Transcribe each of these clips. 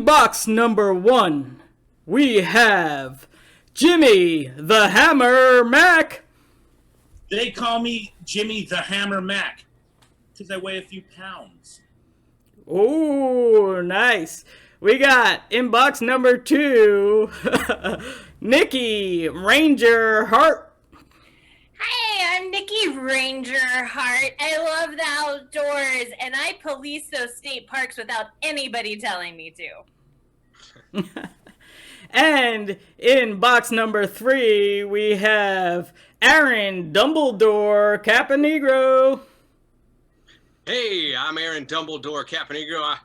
box number 1, we have Jimmy the Hammer Mac. They call me Jimmy the Hammer Mac because I weigh a few pounds. Oh, nice. We got in box number 2, Niki Ranger Hart. Hi, I'm Niki Ranger Hart. I love the outdoors, and I police those state parks without anybody telling me to. And in box number 3, we have Aaron Dumbledore Caponegro. Hey, I'm Aaron Dumbledore Caponegro.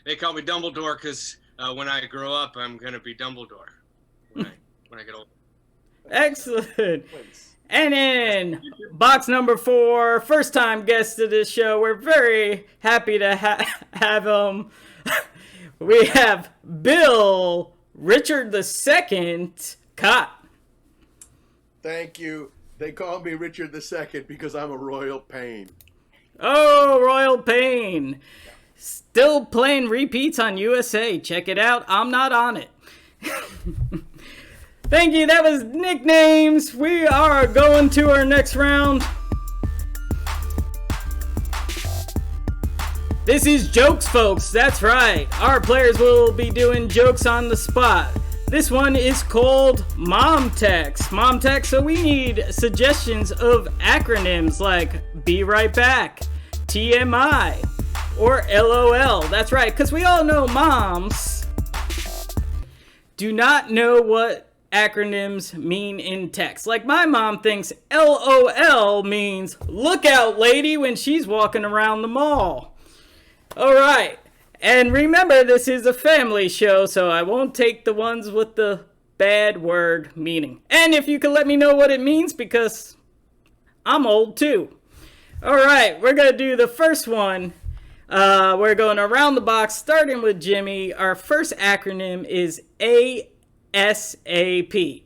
They call me Dumbledore because when I grow up, I'm going to be Dumbledore when I get old. Excellent. And in box number 4, first time guest to this show, we're very happy to have him. We have Bill Richard II Cott. Thank you. They call me Richard II because I'm a royal pain. Oh, Royal Pain. Still playing repeats on USA. Check it out. I'm not on it. Thank you. That was nicknames. We are going to our next round. This is jokes, folks. That's right. Our players will be doing jokes on the spot. This one is called Mom Text. Mom Text, so we need suggestions of acronyms like Be Right Back, TMI, or LOL. That's right, because we all know moms do not know what acronyms mean in text. Like my mom thinks LOL means look out lady when she's walking around the mall. Alright, and remember this is a family show, so I won't take the ones with the bad word meaning. And if you can let me know what it means, because I'm old too. Alright, we're going to do the first one. We're going around the box, starting with Jimmy. Our first acronym is ASAP.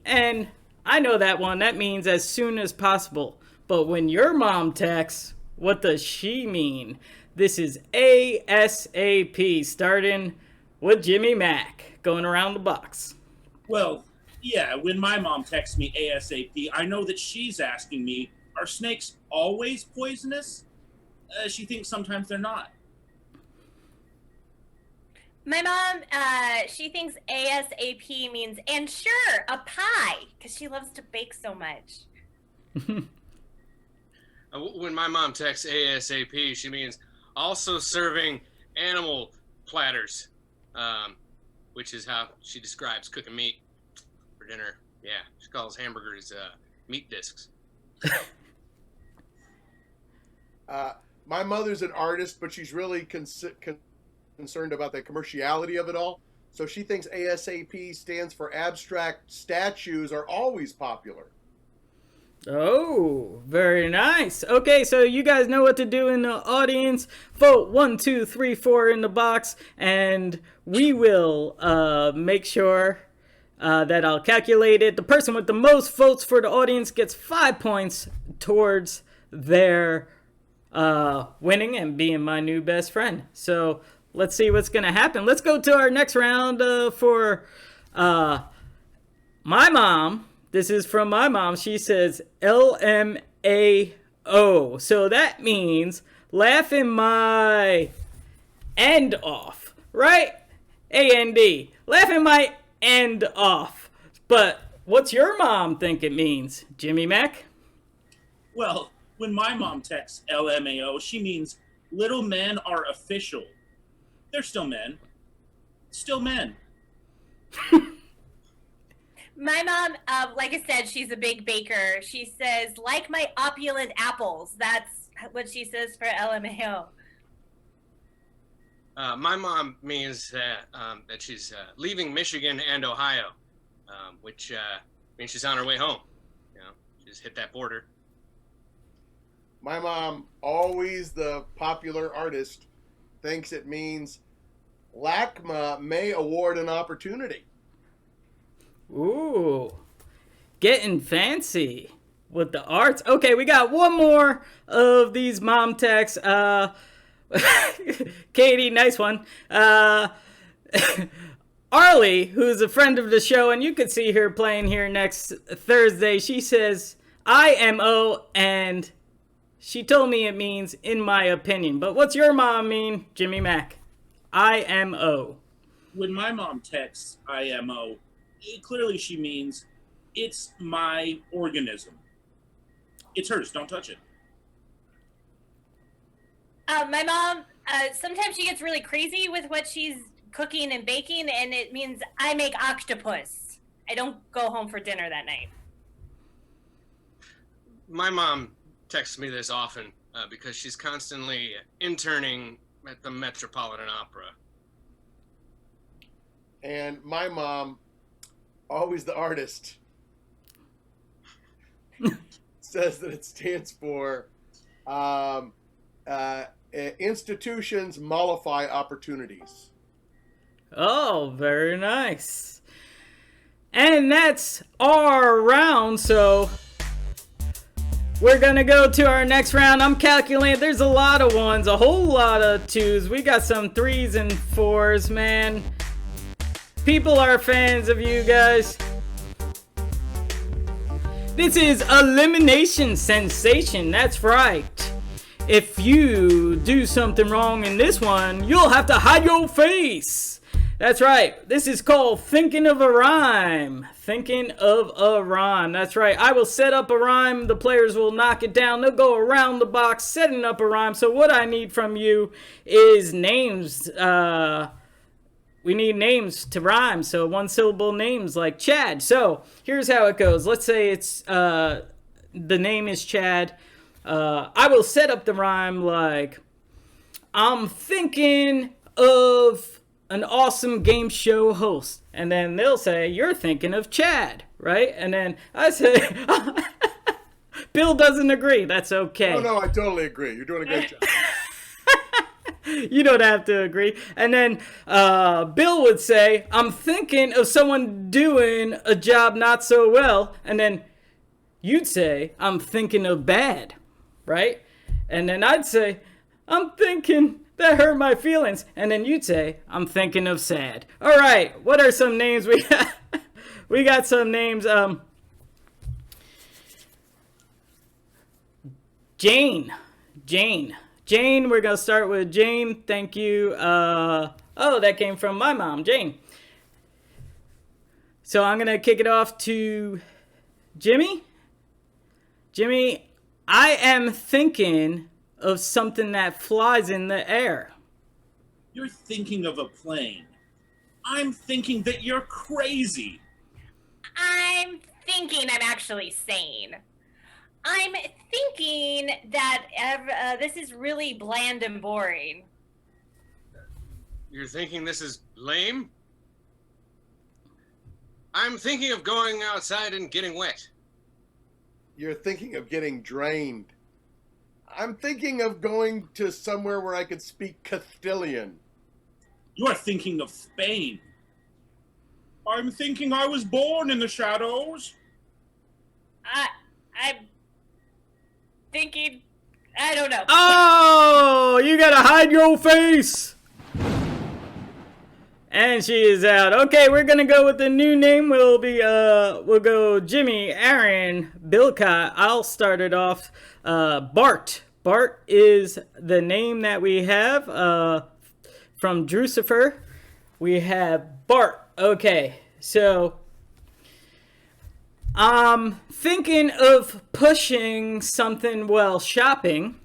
And I know that one. That means as soon as possible. But when your mom texts, what does she mean? This is ASAP, starting with Jimmy Mac, going around the box. Well, yeah, when my mom texts me ASAP, I know that she's asking me, are snakes always poisonous? She thinks sometimes they're not. My mom, she thinks ASAP means, and sure, a pie, because she loves to bake so much. When my mom texts ASAP, she means also serving animal platters, which is how she describes cooking meat for dinner. Yeah, she calls hamburgers meat discs. My mother's an artist, but she's really concerned about the commerciality of it all. So she thinks ASAP stands for abstract statues are always popular. Oh, very nice. Okay, so you guys know what to do in the audience. Vote 1, 2, 3, 4 in the box, and we will make sure that I'll calculate it. The person with the most votes for the audience gets 5 points towards their winning and being my new best friend. So let's see what's going to happen. Let's go to our next round for my mom. This is from my mom. She says LMAO. So that means laughing my end off, right? AND. Laughing my end off. But what's your mom think it means, Jimmy Mac? Well, when my mom texts LMAO, she means little men are official. They're still men. Still men. My mom, like I said, she's a big baker. She says, like my opulent apples. That's what she says for LMAO. My mom means that she's leaving Michigan and Ohio, which means she's on her way home. You know, she just hit that border. My mom, always the popular artist, thinks it means LACMA may award an opportunity. Ooh, getting fancy with the arts. Okay, we got one more of these mom texts. Katie, nice one. Arlie, who's a friend of the show, and you could see her playing here next Thursday, she says IMO, and she told me it means in my opinion. But what's your mom mean, Jimmy Mack? IMO. When my mom texts IMO, clearly she means it's my organism. It's hers. Don't touch it. My mom, sometimes she gets really crazy with what she's cooking and baking, and it means I make octopus. I don't go home for dinner that night. My mom texts me this often because she's constantly interning at the Metropolitan Opera. And my mom, always the artist, says that it stands for institutions mollify opportunities. Oh, very nice. And that's our round, so we're gonna go to our next round. I'm calculating, there's a lot of ones, a whole lot of twos. We got some threes and fours, man. People are fans of you guys. This is Elimination Sensation, that's right. If you do something wrong in this one, you'll have to hide your face. That's right. This is called Thinking of a Rhyme. Thinking of a Rhyme. That's right. I will set up a rhyme. The players will knock it down. They'll go around the box setting up a rhyme. So what I need from you is names. We need names to rhyme. So one syllable names like Chad. So here's how it goes. Let's say it's the name is Chad. I will set up the rhyme like, I'm thinking of an awesome game show host. And then they'll say, you're thinking of Chad, right? And then I say, Bill doesn't agree. That's okay. Oh, no, I totally agree. You're doing a great job. You don't have to agree. And then Bill would say, I'm thinking of someone doing a job not so well. And then you'd say, I'm thinking of bad, right? And then I'd say, I'm thinking that hurt my feelings. And then you'd say, I'm thinking of sad. All right, what are some names we got? We got some names. Jane, we're going to start with Jane. Thank you. Oh, that came from my mom, Jane. So I'm going to kick it off to Jimmy. Jimmy, I am thinking of something that flies in the air. You're thinking of a plane. I'm thinking that you're crazy. I'm thinking I'm actually sane. I'm thinking that this is really bland and boring. You're thinking this is lame? I'm thinking of going outside and getting wet. You're thinking of getting drained. I'm thinking of going to somewhere where I could speak Castilian. You are thinking of Spain. I'm thinking I was born in the shadows. I'm thinking, I don't know. Oh, you gotta hide your face. And she is out. Okay, we're gonna go with the new name. We'll go Jimmy, Aaron, Bilka. I'll start it off. Bart. Bart is the name that we have from Drucifer. We have Bart. Okay, so I'm thinking of pushing something while shopping.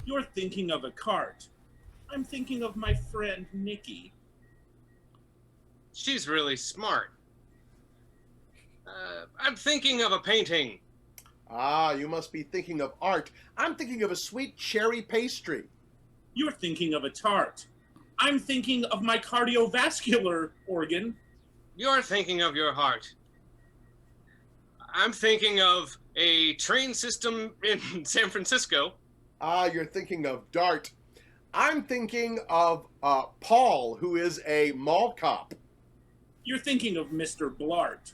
You're thinking of a cart. I'm thinking of my friend Niki. She's really smart. I'm thinking of a painting. Ah, you must be thinking of art. I'm thinking of a sweet cherry pastry. You're thinking of a tart. I'm thinking of my cardiovascular organ. You're thinking of your heart. I'm thinking of a train system in San Francisco. Ah, you're thinking of Dart. I'm thinking of Paul, who is a mall cop. You're thinking of Mr. Blart.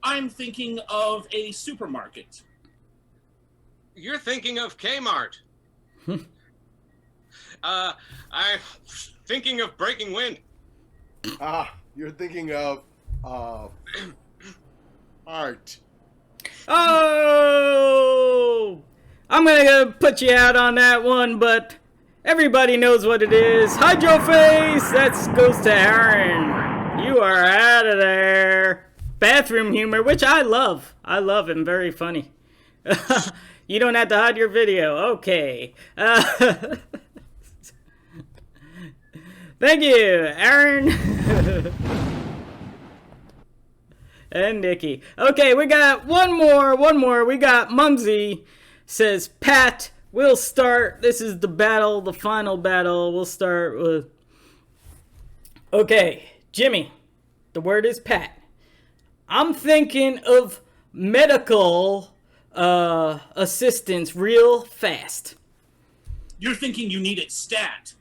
I'm thinking of a supermarket. You're thinking of Kmart. I'm thinking of breaking wind. You're thinking of art. Oh! I'm gonna put you out on that one, but everybody knows what it is. Hydro face! That goes to Aaron. You are out of there. Bathroom humor, which I love. I love and very funny. You don't have to hide your video. Okay. Thank you, Aaron. And Nikki. Okay, we got one more. We got Mumsy says, Pat, we'll start. This is the battle, the final battle. We'll start with... Okay, Jimmy. The word is Pat. I'm thinking of medical assistance real fast. You're thinking you need it stat.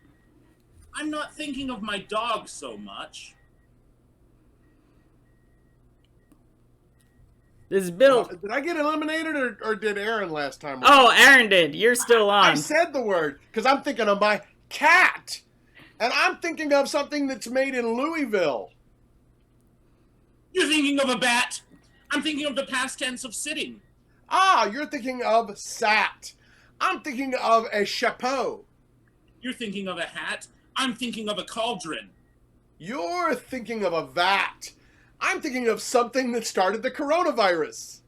I'm not thinking of my dog so much. This is Bill. Did I get eliminated or did Aaron last time? Oh, Aaron did. You're still on. I said the word because I'm thinking of my cat. And I'm thinking of something that's made in Louisville. You're thinking of a bat. I'm thinking of the past tense of sitting. You're thinking of sat. I'm thinking of a chapeau. You're thinking of a hat. I'm thinking of a cauldron. You're thinking of a vat. I'm thinking of something that started the coronavirus.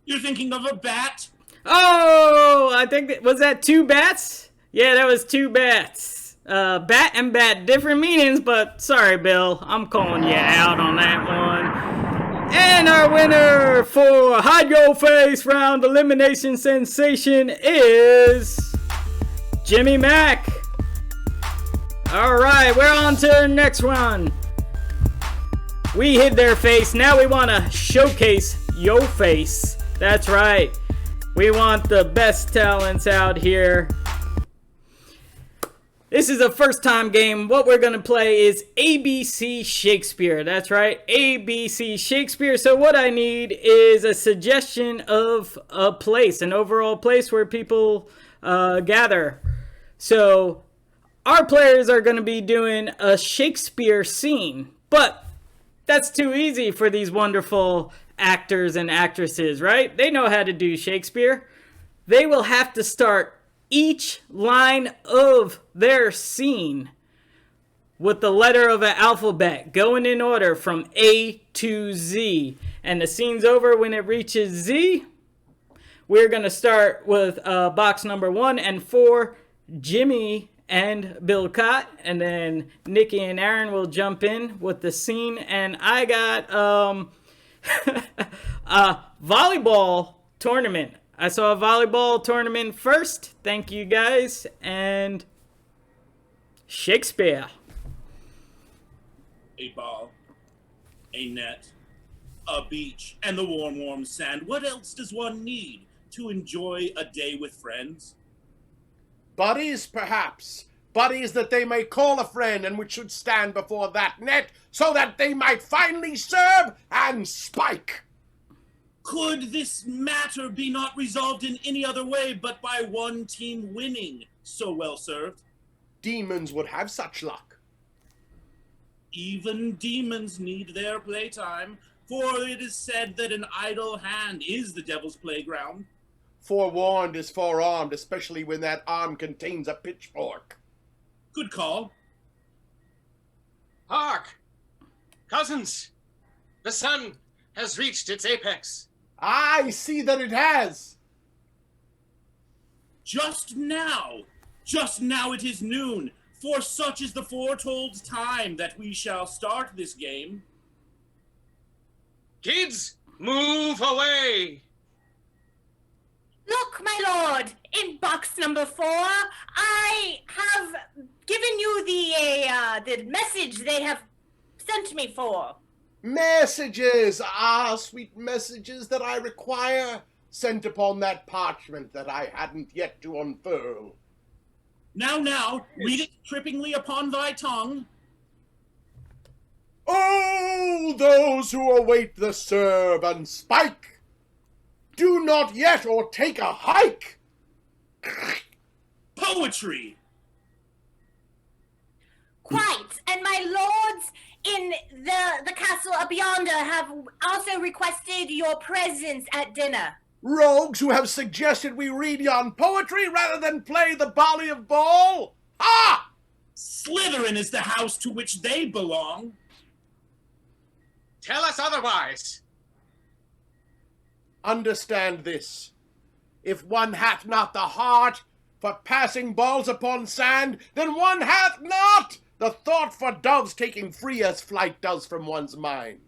You're thinking of a bat. Oh, I think was that 2 bats? Yeah, that was 2 bats. Bat and bat, different meanings, but sorry, Bill. I'm calling you out on that one. And our winner for Hide Your Face round elimination sensation is Jimmy Mack. All right, we're on to the next one. We hid their face. Now we want to showcase your face. That's right. We want the best talents out here. This is a first time game. What we're going to play is ABC Shakespeare. That's right. ABC Shakespeare. So what I need is a suggestion of a place, an overall place where people gather. So our players are going to be doing a Shakespeare scene. But that's too easy for these wonderful actors and actresses, right? They know how to do Shakespeare. They will have to start each line of their scene with the letter of an alphabet, going in order from A to Z. And the scene's over when it reaches Z. We're going to start with box number 1 and 4, Jimmy and Bill Cott, and then Nikki and Aaron will jump in with the scene. And I got a volleyball tournament. I saw a volleyball tournament first. Thank you guys. And Shakespeare. A ball, a net, a beach, and the warm, warm sand. What else does one need to enjoy a day with friends? Buddies, perhaps. Buddies that they may call a friend and which should stand before that net so that they might finally serve and spike. Could this matter be not resolved in any other way but by one team winning? So well served. Demons would have such luck. Even demons need their playtime, for it is said that an idle hand is the devil's playground. Forewarned is forearmed, especially when that arm contains a pitchfork. Good call. Hark! Cousins! The sun has reached its apex. I see that it has. Just now it is noon, for such is the foretold time that we shall start this game. Kids, move away! Look, my lord, in box number 4, I have given you the message they have sent me for. Messages! Sweet messages that I require, sent upon that parchment that I hadn't yet to unfurl. Now, read it trippingly upon thy tongue. Oh, those who await the serve and spike, do not yet or take a hike. Poetry! Quite. And my lords in the castle up yonder have also requested your presence at dinner. Rogues who have suggested we read yon poetry rather than play the Bally of Ball? Ah! Slytherin is the house to which they belong. Tell us otherwise. Understand this. If one hath not the heart for passing balls upon sand, then one hath not the thought for doves taking free as flight does from one's mind.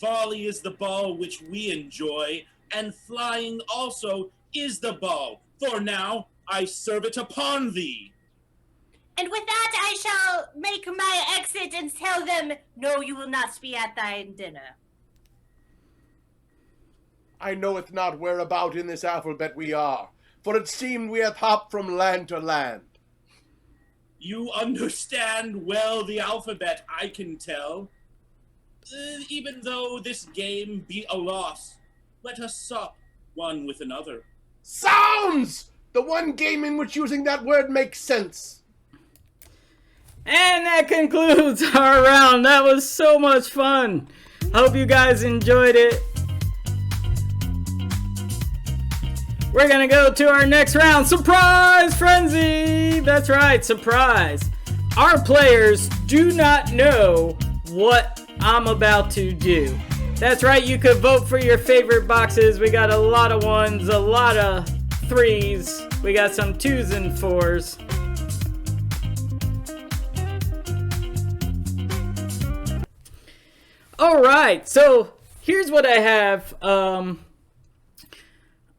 Volley is the ball which we enjoy, and flying also is the ball. For now I serve it upon thee. And with that I shall make my exit and tell them, no, you will not be at thine dinner. I knoweth not whereabout in this alphabet we are, for it seemed we hath hopped from land to land. You understand well the alphabet, I can tell. Even though this game be a loss, let us sup one with another. Sounds! The one game in which using that word makes sense. And that concludes our round. That was so much fun. Hope you guys enjoyed it. We're gonna go to our next round. Surprise Frenzy! That's right, surprise. Our players do not know what I'm about to do. That's right, you could vote for your favorite boxes. We got a lot of 1s, a lot of 3s. We got some 2s and 4s. Alright, so here's what I have.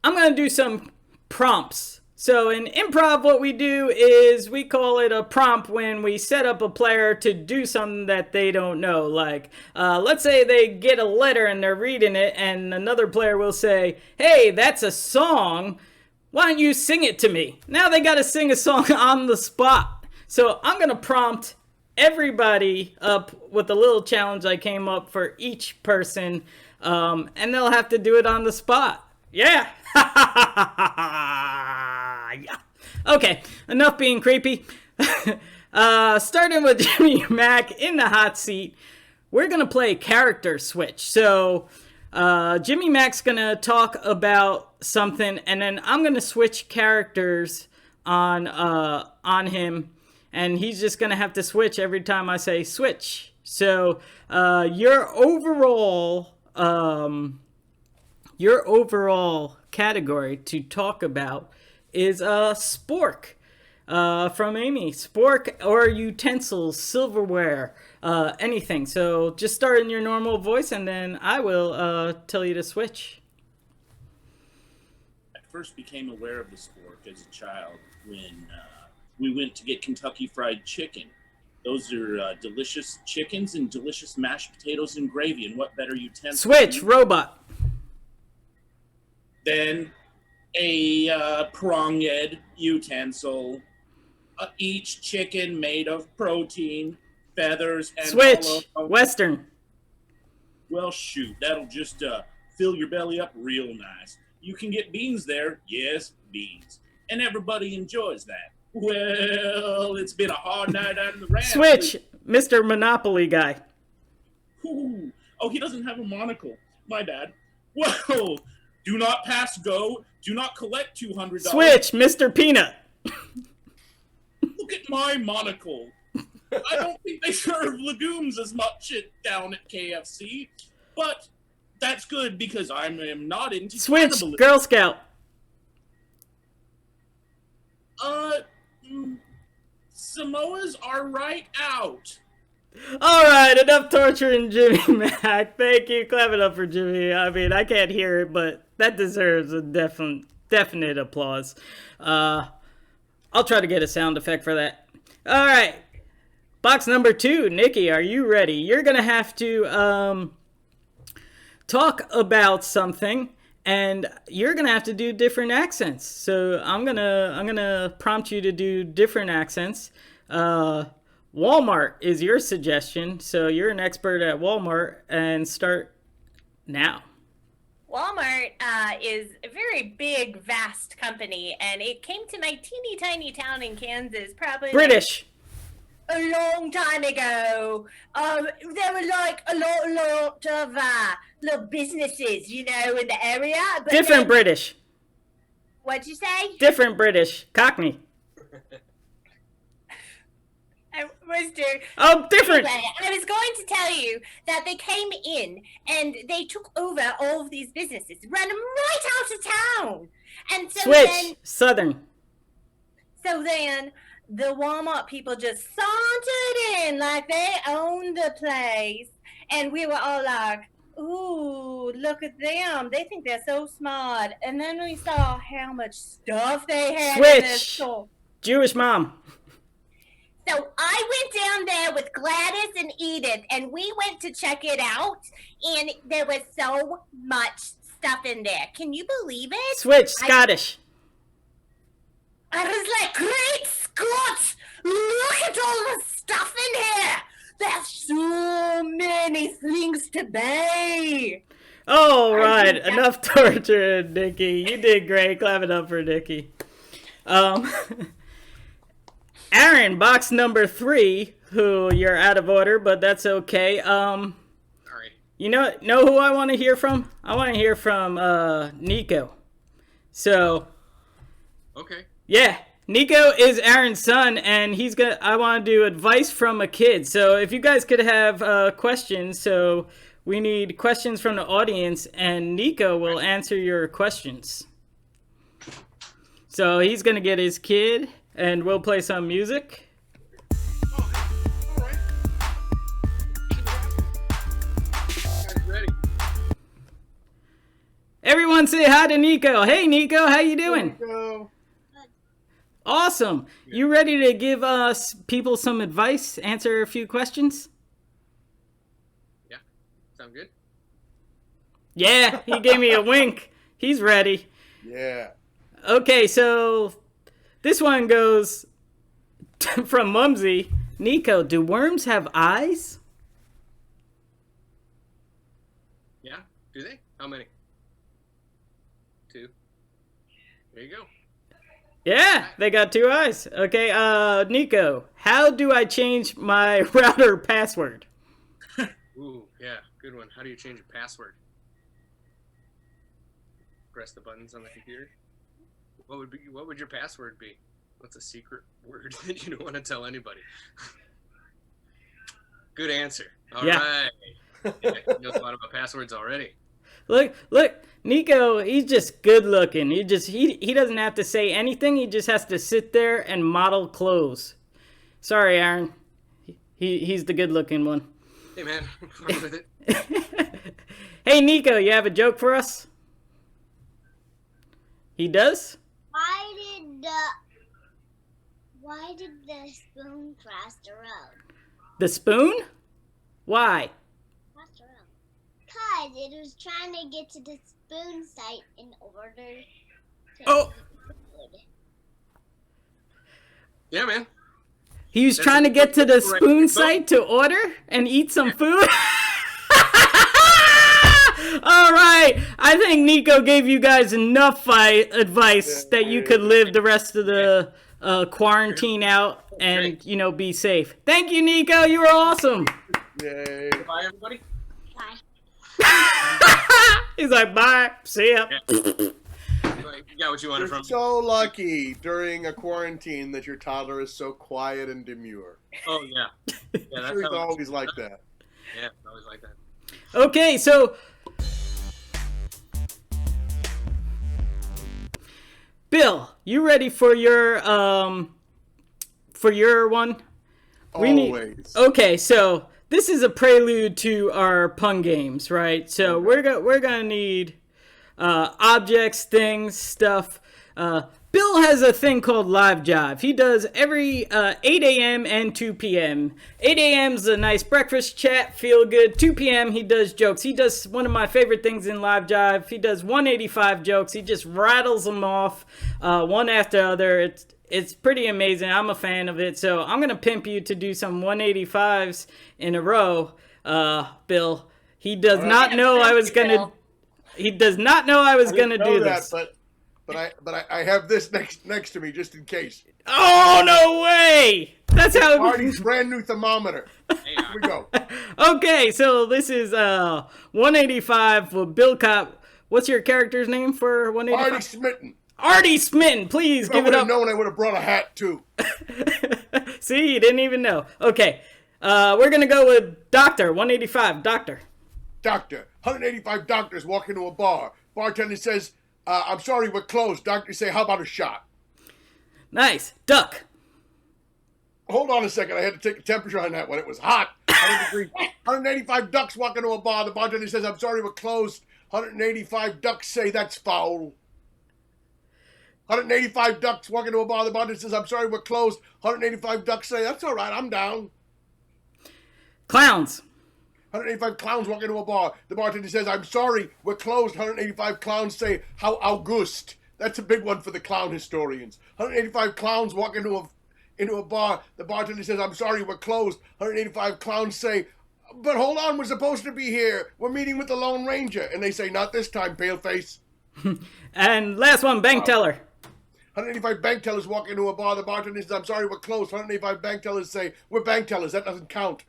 I'm going to do some prompts. So in improv, what we do is we call it a prompt when we set up a player to do something that they don't know. Like, let's say they get a letter and they're reading it, and another player will say, hey, that's a song. Why don't you sing it to me? Now they got to sing a song on the spot. So I'm going to prompt everybody up with a little challenge I came up for each person, and they'll have to do it on the spot. Yeah. Yeah. Okay, enough being creepy. Starting with Jimmy Mac in the hot seat, we're gonna play character switch. So Jimmy Mac's gonna talk about something, and then I'm gonna switch characters on him, and he's just gonna have to switch every time I say switch. So your overall category to talk about is spork from Amy. Spork or utensils, silverware, anything. So just start in your normal voice, and then I will tell you to switch. I first became aware of the spork as a child when we went to get Kentucky Fried Chicken. Those are delicious chickens and delicious mashed potatoes and gravy. And what better utensil? Switch, robot. Then a pronged utensil. Each chicken made of protein, feathers, and switch, Western. Well, shoot, that'll just fill your belly up real nice. You can get beans there. Yes, beans. And everybody enjoys that. Well, it's been a hard night out in the ranch. Switch, Mr. Monopoly guy. Ooh. Oh, he doesn't have a monocle. My bad. Whoa! Do not pass go. Do not collect $200. Switch, Mr. Peanut. Look at my monocle. I don't think they serve legumes as much down at KFC, but that's good because I am not into Switch, cannibalism. Girl Scout. Samoas are right out. All right, enough torturing Jimmy Mac. Thank you. Clap it up for Jimmy. I mean, I can't hear it, but that deserves a definite applause. I'll try to get a sound effect for that. All right. Box number 2. Nikki, are you ready? You're going to have to talk about something, and you're going to have to do different accents. So I'm going to prompt you to do different accents. Walmart is your suggestion, so you're an expert at Walmart, and start now. Walmart is a very big, vast company, and it came to my teeny tiny town in Kansas probably British. a long time ago, there were like a lot of little businesses, you know, in the area. But Different then, British. What'd you say? Different British. Cockney. I was doing. Oh, different. Anyway, I was going to tell you that they came in and they took over all of these businesses, ran them right out of town, and so Switch. then. Southern. So then the Walmart people just sauntered in like they owned the place. And we were all like, ooh, look at them. They think they're so smart. And then we saw how much stuff they had in their Switch. store. Jewish mom. So I went down there with Gladys and Edith, and we went to check it out. And there was so much stuff in there. Can you believe it? Switch. Scottish. I was like, great Scott! Look at all the stuff in here! There's so many things to buy! All right, enough torture, Nikki. You did great. Clap it up for Nikki. Aaron, box number 3, who you're out of order, but that's okay. Sorry. You know who I want to hear from? I want to hear from Nico. So, Okay. yeah, Nico is Aaron's son, and I want to do advice from a kid. So if you guys could have questions, so we need questions from the audience, and Nico will answer your questions. So he's gonna get his kid, and we'll play some music. All right. Guys ready? Everyone say hi to Nico. Hey Nico, how you doing? Go. Awesome. You ready to give us people some advice, answer a few questions? Yeah. Sound good? Yeah, he gave me a wink. He's ready. Yeah. Okay, so this one goes from Mumsy. Nico, do worms have eyes? Yeah. Do they? How many? 2. There you go. Yeah, they got 2 eyes. Okay, Nico, how do I change my router password? Ooh, yeah. Good one. How do you change a password? Press the buttons on the computer. What would your password be? What's a secret word that you don't want to tell anybody? Good answer. All right. Yeah, he knows a lot about passwords already. Look, Nico, he's just good looking. He doesn't have to say anything. He just has to sit there and model clothes. Sorry, Aaron. He's the good looking one. Hey, man. Run with it. Hey, Nico, you have a joke for us? He does? Why did the spoon cross the road? The spoon? Why? Cross the road. 'Cause it was trying to get to the spoon site in order to Oh. food. Yeah, man. He was trying to get to the spoon site to order and eat some food? All right. I think Nico gave you guys enough advice that you could live the rest of the quarantine out and, be safe. Thank you, Nico. You were awesome. Yay. Bye, everybody. Bye. He's like, bye. See ya. Yeah. You got what you wanted You're from me. so lucky during a quarantine that your toddler is so quiet and demure. Oh, yeah. Yeah, that's Sure, he's how always like that. Yeah, always like that. Okay, so Bill, you ready for your one? Always. Okay, so this is a prelude to our pun games, right? So we're gonna need objects, things, stuff. Bill has a thing called Live Jive. He does every 8 a.m. and 2 p.m. 8 a.m.'s a nice breakfast chat, feel good. 2 p.m. he does jokes. He does one of my favorite things in Live Jive. He does 185 jokes. He just rattles them off one after the other. It's pretty amazing. I'm a fan of it. So I'm going to pimp you to do some 185s in a row, Bill. He does not know I was going to... He does not know I was going to do this. But I have this next to me just in case. Oh, no way! That's how. Artie's brand new thermometer. Here we go. Okay, so this is 185 with Bill Cop. What's your character's name for 185? Artie Smitten. Artie Smitten, please give it up. If I would have known, I would have brought a hat too. See, you didn't even know. Okay, we're gonna go with Doctor 185. Doctor. 185 doctors walk into a bar. Bartender says, I'm sorry, we're closed. Doctors say, how about a shot? Nice. Duck. Hold on a second. I had to take a temperature on that one. It was hot. 100 degrees. 185 ducks walk into a bar. The bartender says, I'm sorry, we're closed. 185 ducks say, that's foul. 185 ducks walk into a bar. The bartender says, I'm sorry, we're closed. 185 ducks say, that's all right, I'm down. Clowns. 185 clowns walk into a bar. The bartender says, I'm sorry, we're closed. 185 clowns say, how August. That's a big one for the clown historians. 185 clowns walk into a bar. The bartender says, I'm sorry, we're closed. 185 clowns say, but hold on, we're supposed to be here. We're meeting with the Lone Ranger. And they say, not this time, paleface. And last one, bank teller. 185 bank tellers walk into a bar. The bartender says, I'm sorry, we're closed. 185 bank tellers say, we're bank tellers. That doesn't count.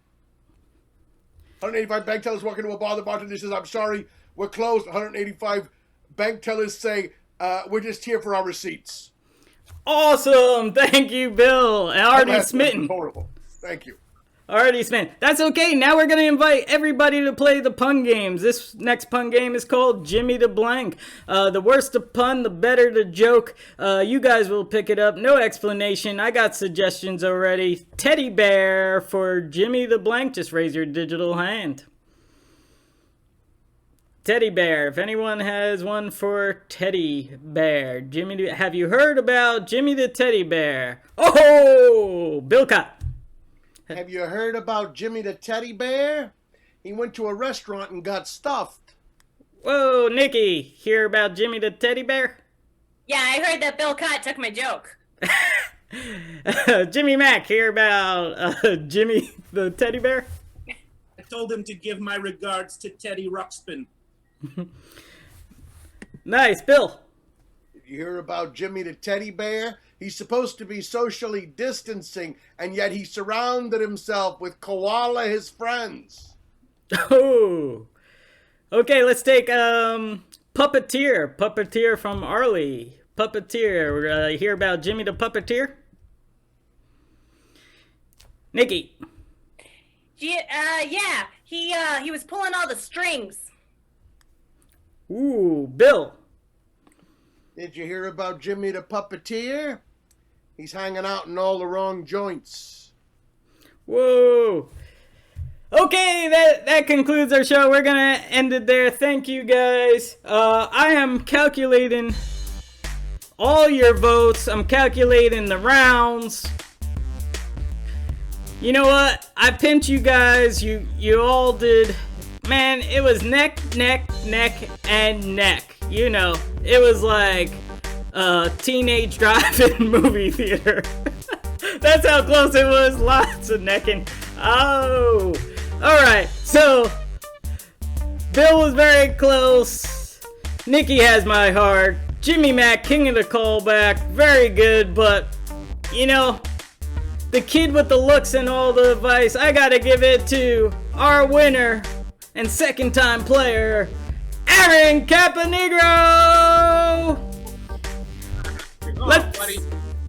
185 bank tellers walk into a bar. The bartender says, I'm sorry, we're closed. 185 bank tellers say, we're just here for our receipts. Awesome. Thank you, Bill. And Artie Smitten. Horrible. Thank you. Artie Smitten. That's okay. Now we're going to invite everybody to play the pun games. This next pun game is called Jimmy the Blank. The worse the pun, the better the joke. You guys will pick it up. No explanation. I got suggestions already. Teddy bear for Jimmy the Blank. Just raise your digital hand. Teddy bear. If anyone has one for Teddy bear. Jimmy, have you heard about Jimmy the Teddy bear? Oh, Bill Cott. Have you heard about Jimmy the Teddy Bear? He went to a restaurant and got stuffed. Whoa, Nikki, hear about Jimmy the Teddy Bear? Yeah, I heard that Bill Cott took my joke. Jimmy Mac, hear about Jimmy the Teddy Bear? I told him to give my regards to Teddy Ruxpin. Nice, Bill. Did you hear about Jimmy the Teddy Bear? He's supposed to be socially distancing, and yet he surrounded himself with koala his friends. Oh. Okay, let's take Puppeteer. Puppeteer from Arlie. Puppeteer. We're going to hear about Jimmy the Puppeteer. Nikki. Yeah. He was pulling all the strings. Ooh, Bill. Did you hear about Jimmy the Puppeteer? He's hanging out in all the wrong joints. Whoa. Okay, that concludes our show. We're going to end it there. Thank you, guys. I am calculating all your votes. I'm calculating the rounds. You know what? I pimped you guys. You all did. Man, it was neck, and neck. You know, it was like a teenage drive-in movie theater. That's how close it was. Lots of necking. Oh. Alright, so Bill was very close. Nikki has my heart. Jimmy Mac, king of the callback. Very good, but, you know, the kid with the looks and all the advice, I gotta give it to our winner and second-time player, Aaron Caponegro!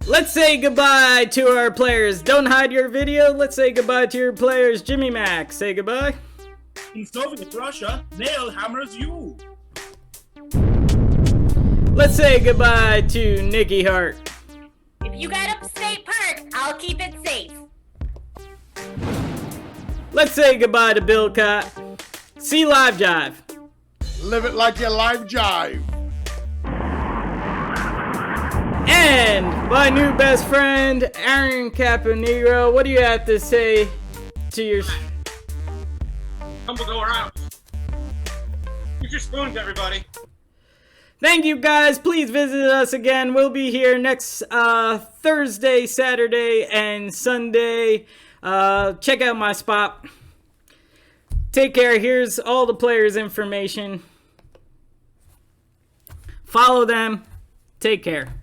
Let's say goodbye to our players. Don't hide your video. Let's say goodbye to your players. Jimmy Mac, say goodbye. In Soviet Russia, nail hammers you. Let's say goodbye to Niki Hart. If you got a state park, I'll keep it safe. Let's say goodbye to Bill Cott. See Live Jive. Live it like you live jive. And my new best friend, Aaron Caponegro. What do you have to say to your... Dumbledore out. Get your spoons, everybody. Thank you, guys. Please visit us again. We'll be here next Thursday, Saturday, and Sunday. Check out my spot. Take care. Here's all the players' information. Follow them. Take care.